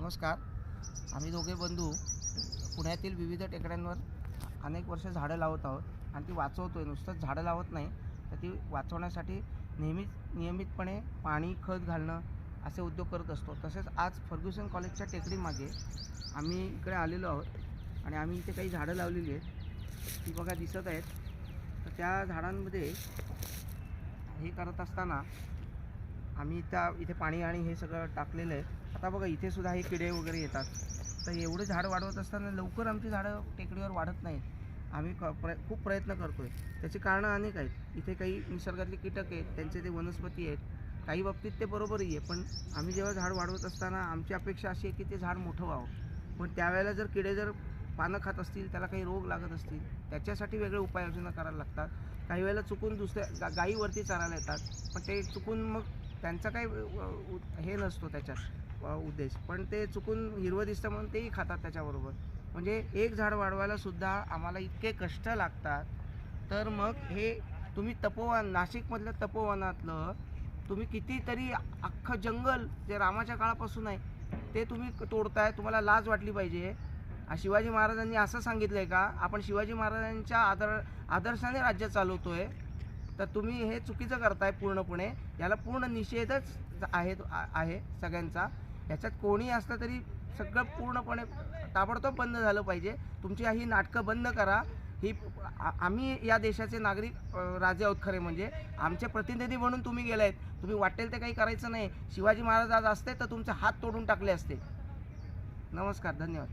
नमस्कार. आम्ही दोघे बंधू पुण्यातील विविध टेकड्यांवर अनेक वर्ष झाडं लावत आहोत आणि ती वाचवतो आहे. नुसतंच झाडं लावत नाही, तर ती वाचवण्यासाठी नियमितपणे पाणी, खत घालणं असे उद्योग करत असतो. तसेच आज फर्ग्युसन कॉलेजच्या टेकडीमागे आम्ही इकडे आलेलो आहोत आणि आम्ही इथे काही झाडं लावलेली आहेत. ती बघा दिसत आहेत. तर त्या झाडांमध्ये हे करत असताना आम्ही इथे पाणी आणि हे सगळं टाकलेलं आहे. आता बघा इथे सुद्धा हे किडे वगैरे येतात. तर एवढे झाडं वाढवत असताना लवकर आमची झाडं टेकडीवर वाढत नाहीत. आम्ही खूप प्रयत्न करतो आहे. त्याची कारणं अनेक आहेत. इथे काही निसर्गातले कीटक आहेत, त्यांचे ते वनस्पती आहेत. काही बाबतीत ते बरोबरही आहे, पण आम्ही जेव्हा झाड वाढवत असताना आमची अपेक्षा अशी आहे की ते झाड मोठं व्हावं. पण त्यावेळेला जर किडे पानं खात असतील, त्याला काही रोग लागत असतील, त्याच्यासाठी वेगळे उपाययोजना करायला लागतात. काही वेळेला चुकून दुसऱ्या गायीवरती चरायला येतात, पण ते चुकून मग त्यांचा काही हे नसतो त्याच्यात उद्देश, पण ते चुकून हिरवं दिसतं म्हणून तेही खातात त्याच्याबरोबर. म्हणजे एक झाड वाढवायला सुद्धा आम्हाला इतके कष्ट लागतात. तर मग हे तुम्ही नाशिकमधलं तपोवनातलं तुम्ही कितीतरी अख्खं जंगल जे रामाच्या काळापासून आहे ते तुम्ही तोडताय. तुम्हाला लाज वाटली पाहिजे. शिवाजी महाराजांनी असं सांगितलं आहे का आपण शिवाजी महाराजांच्या आदर्शाने राज्य चालवतोय? तर तुम्ही हे चुकीचं करताय पूर्णपणे. याला पूर्ण निषेधच आहे सगळ्यांचा. याच्यात कोणी असलं तरी सगळं पूर्णपणे ताबडतोब बंद झालं पाहिजे. तुमची ही नाटकं बंद करा. आम्ही या देशाचे नागरिक राजे आहोत खरे म्हणजे. आमचे प्रतिनिधी म्हणून तुम्ही गेले आहेत. तुम्ही वाटेल ते काही करायचं नाही. शिवाजी महाराज आज असते तर तुमचे हात तोडून टाकले असते. नमस्कार, धन्यवाद.